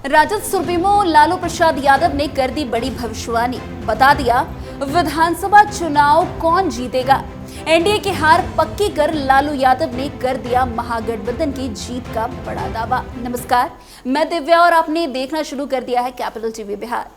Rajad supremo Lalu Prasad Yadav ने कर दी बड़ी भविष्यवाणी, बता दिया विधानसभा चुनाव कौन जीतेगा। एनडीए की हार पक्की कर लालू यादव ने कर दिया महागठबंधन की जीत का बड़ा दावा। नमस्कार, मैं दिव्या और आपने देखना शुरू कर दिया है कैपिटल टीवी बिहार।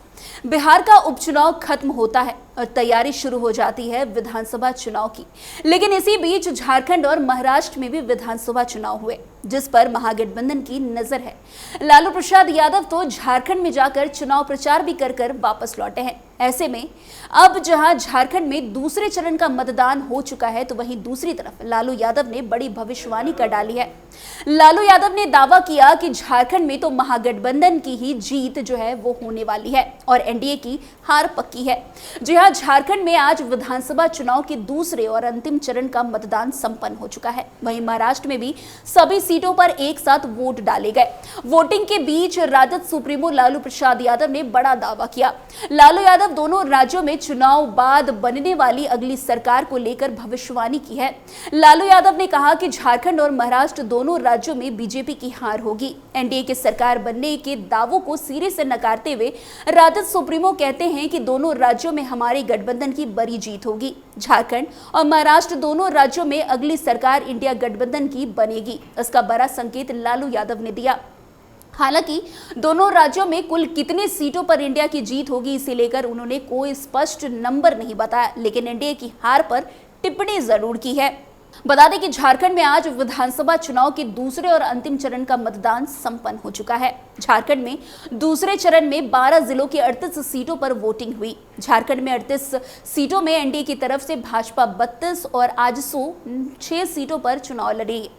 बिहार का उपचुनाव खत्म होता है और तैयारी शुरू हो जाती है विधानसभा चुनाव की। लेकिन इसी बीच झारखंड और महाराष्ट्र में भी विधानसभा चुनाव हुए, जिस पर महागठबंधन की नजर है। लालू प्रसाद यादव तो झारखंड में जाकर चुनाव प्रचार भी कर वापस लौटे हैं। ऐसे में अब जहां झारखंड में दूसरे चरण का मतदान हो चुका है, तो वहीं दूसरी तरफ लालू यादव ने बड़ी भविष्यवाणी कर डाली है। लालू यादव ने दावा किया कि झारखंड में तो महागठबंधन की ही जीत जो है वो होने वाली है और एनडीए की हार पक्की है। जी हां, झारखंड में आज विधानसभा चुनाव के दूसरे और अंतिम चरण का मतदान संपन्न हो चुका है। वहीं महाराष्ट्र में भी सभी सीटों पर एक साथ वोट डाले गए। वोटिंग के बीच राजद सुप्रीमो लालू प्रसाद यादव ने बड़ा दावा किया। लालू यादव दोनों राज्यों में चुनाव बाद बनने वाली अगली सरकार को लेकर भविष्यवाणी की है। लालू यादव ने कहा कि झारखंड और महाराष्ट्र दोनों राज्यों में बीजेपी की हार होगी। एनडीए की सरकार बनने के दावों को सिरे से नकारते हुए राजद सुप्रीमो कहते हैं कि दोनों राज्यों में हमारे गठबंधन की बड़ी जीत होगी। झारखंड और महाराष्ट्र दोनों राज्यों में अगली सरकार इंडिया गठबंधन की बनेगी। इसका बड़ा संकेत लालू यादव ने दिया। हालांकि दोनों राज्यों में कुल कितने सीटों पर इंडिया की जीत होगी, इसे लेकर उन्होंने कोई स्पष्ट नंबर नहीं बताया, लेकिन एनडीए की हार पर टिप्पणी जरूर की है। बता दें कि झारखंड में आज विधानसभा चुनाव के दूसरे और अंतिम चरण का मतदान संपन्न हो चुका है। झारखंड में दूसरे चरण में 12 जिलों की 38 सीटों पर वोटिंग हुई। झारखंड में 38 सीटों में एनडीए की तरफ से भाजपा 32 और आजसू 6 सीटों पर चुनाव लड़ेगी।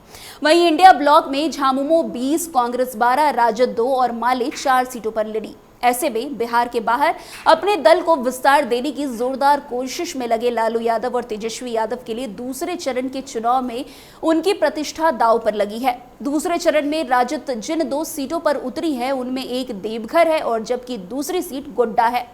वहीं इंडिया ब्लॉक में झामुमो 20, कांग्रेस 12, राजद 2 और माले 4 सीटों पर लड़ी। ऐसे में बिहार के बाहर अपने दल को विस्तार देने की जोरदार कोशिश में लगे लालू यादव और तेजस्वी यादव के लिए दूसरे चरण के चुनाव में उनकी प्रतिष्ठा दांव पर लगी है। दूसरे चरण में राजद जिन 2 सीटों पर उतरी है, उनमें एक देवघर है और जबकि दूसरी सीट गोड्डा है।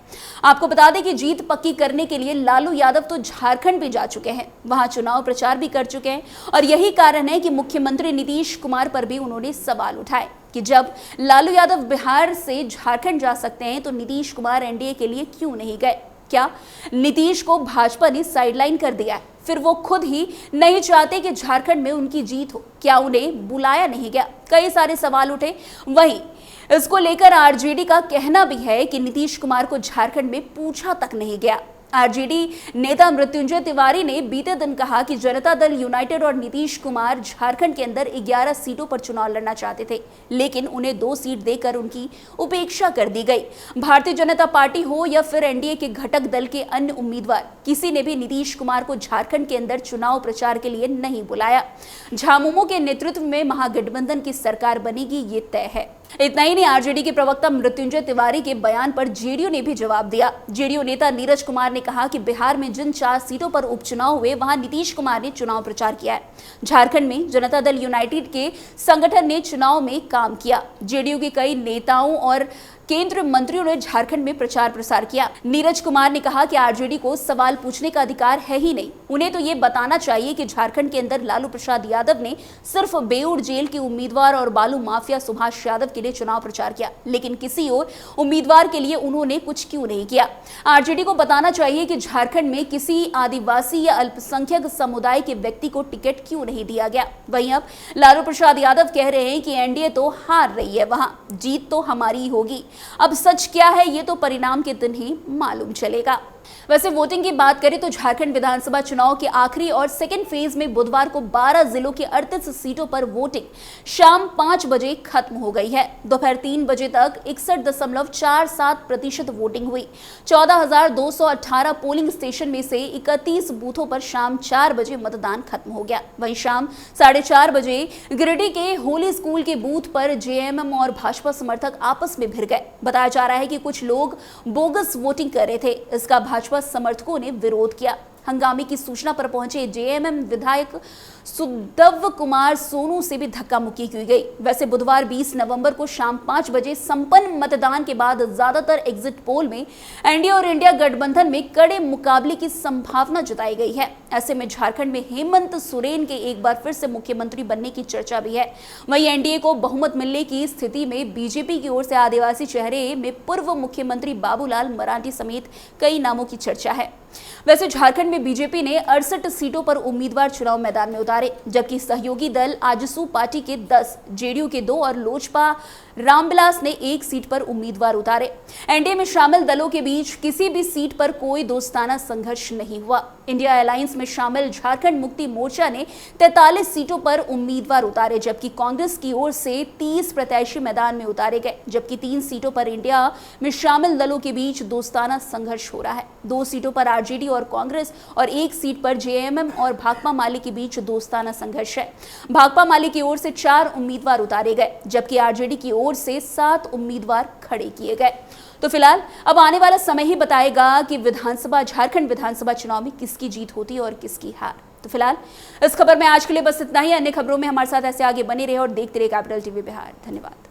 आपको बता दें कि जीत पक्की करने के लिए लालू यादव तो झारखंड भी जा चुके हैं, वहां चुनाव प्रचार भी कर चुके हैं और यही कारण है कि मुख्यमंत्री नीतीश कुमार पर भी उन्होंने सवाल उठाए कि जब लालू यादव बिहार से झारखंड जा सकते हैं तो नीतीश कुमार एनडीए के लिए क्यों नहीं गए। क्या नीतीश को भाजपा ने साइडलाइन कर दिया है? फिर वो खुद ही नहीं चाहते कि झारखंड में उनकी जीत हो? क्या उन्हें बुलाया नहीं गया? कई सारे सवाल उठे। वहीं इसको लेकर आरजेडी का कहना भी है कि नीतीश कुमार को झारखंड में पूछा तक नहीं गया। आरजेडी नेता मृत्युंजय तिवारी ने बीते दिन कहा कि जनता दल यूनाइटेड और नीतीश कुमार झारखंड के अंदर 11 सीटों पर चुनाव लड़ना चाहते थे, लेकिन उन्हें 2 सीट देकर उनकी उपेक्षा कर दी गई। भारतीय जनता पार्टी हो या फिर एनडीए के घटक दल के अन्य उम्मीदवार, किसी ने भी नीतीश कुमार को झारखंड के अंदर चुनाव प्रचार के लिए नहीं बुलाया। झामुमो के नेतृत्व में महागठबंधन की सरकार बनेगी, ये तय है। इतना ही नहीं, आरजेडी के प्रवक्ता मृत्युंजय तिवारी के बयान पर जेडीयू ने भी जवाब दिया। जेडीयू नेता नीरज कुमार ने कहा कि बिहार में जिन 4 सीटों पर उपचुनाव हुए, वहां नीतीश कुमार ने चुनाव प्रचार किया है। झारखंड में जनता दल यूनाइटेड के संगठन ने चुनाव में काम किया। जेडीयू के कई नेताओं और केंद्रीय मंत्रियों ने झारखंड में प्रचार प्रसार किया। नीरज कुमार ने कहा कि आरजेडी को सवाल पूछने का अधिकार है ही नहीं, उन्हें तो ये बताना चाहिए कि झारखंड के अंदर लालू प्रसाद यादव ने सिर्फ बेऊर जेल के उम्मीदवार और बालू माफिया सुभाष यादव के लिए चुनाव प्रचार किया, लेकिन किसी और उम्मीदवार के लिए उन्होंने कुछ क्यों नहीं किया। आरजेडी को बताना चाहिए कि झारखंड में किसी आदिवासी या अल्पसंख्यक समुदाय के व्यक्ति को टिकट क्यों नहीं दिया गया। वहीं अब लालू प्रसाद यादव कह रहे हैं कि एनडीए तो हार रही है, वहां जीत तो हमारी होगी। अब सच क्या है, ये तो परिणाम के दिन ही मालूम चलेगा। वैसे वोटिंग की बात करें तो झारखंड विधानसभा चुनाव के आखिरी और सेकेंड फेज में बुधवार को 12 जिलों की 38 सीटों पर वोटिंग शाम 5 बजे खत्म हो गई है। दोपहर 3 बजे तक 61.47% वोटिंग हुई। 14,218 पोलिंग स्टेशन में से 31 बूथों पर शाम 4 बजे मतदान खत्म हो गया। वहीं शाम 4:30 बजे गिरिडीह के होली स्कूल के बूथ पर जेएमएम और भाजपा समर्थक आपस में भिड़ गए। बताया जा रहा है कि कुछ लोग बोगस वोटिंग कर रहे थे, इसका भाजपा समर्थकों ने विरोध किया। हंगामे की सूचना पर पहुंचे जेएमएम विधायक सुदव कुमार सोनू से भी धक्का मुक्की की गई। वैसे बुधवार 20 नवंबर को शाम 5 बजे संपन्न मतदान के बाद ज्यादातर एग्जिट पोल में एनडीए और इंडिया गठबंधन में कड़े मुकाबले की संभावना जताई गई है। ऐसे में झारखंड में हेमंत सोरेन के एक बार फिर से मुख्यमंत्री बनने की चर्चा भी है। वहीं एनडीए को बहुमत मिलने की स्थिति में बीजेपी की ओर से आदिवासी चेहरे में पूर्व मुख्यमंत्री बाबूलाल मरांडी समेत कई नामों की चर्चा है। वैसे झारखंड में बीजेपी ने 68 सीटों पर उम्मीदवार चुनाव मैदान में उतारे, जबकि सहयोगी दल आजसू पार्टी के 10, जेडीयू के 2 और लोजपा रामविलास ने 1 सीट पर उम्मीदवार उतारे। एनडीए में शामिल दलों के बीच किसी भी सीट पर कोई दोस्ताना संघर्ष नहीं हुआ। इंडिया अलायंस में शामिल झारखंड मुक्ति मोर्चा ने 43 सीटों पर उम्मीदवार उतारे, जबकि कांग्रेस की ओर से 30 प्रत्याशी मैदान में उतारे गए, जबकि 3 सीटों पर इंडिया में शामिल दलों के बीच दोस्ताना संघर्ष हो रहा है। 2 सीटों पर आरजेडी और कांग्रेस और 1 सीट पर जेएमएम और भाकपा माले के बीच दोस्ताना संघर्ष है। भाकपा माले की ओर से 4 उम्मीदवार उतारे गए, जबकि आरजेडी की ओर से 7 उम्मीदवार खड़े किए गए। तो फिलहाल अब आने वाला समय ही बताएगा कि झारखंड विधानसभा चुनाव में किसकी जीत होती है और किसकी हार। तो फिलहाल इस खबर में आज के लिए बस इतना ही। अन्य खबरों में हमारे साथ ऐसे आगे बने रहे और देखते रहे कैपिटल टीवी बिहार। धन्यवाद।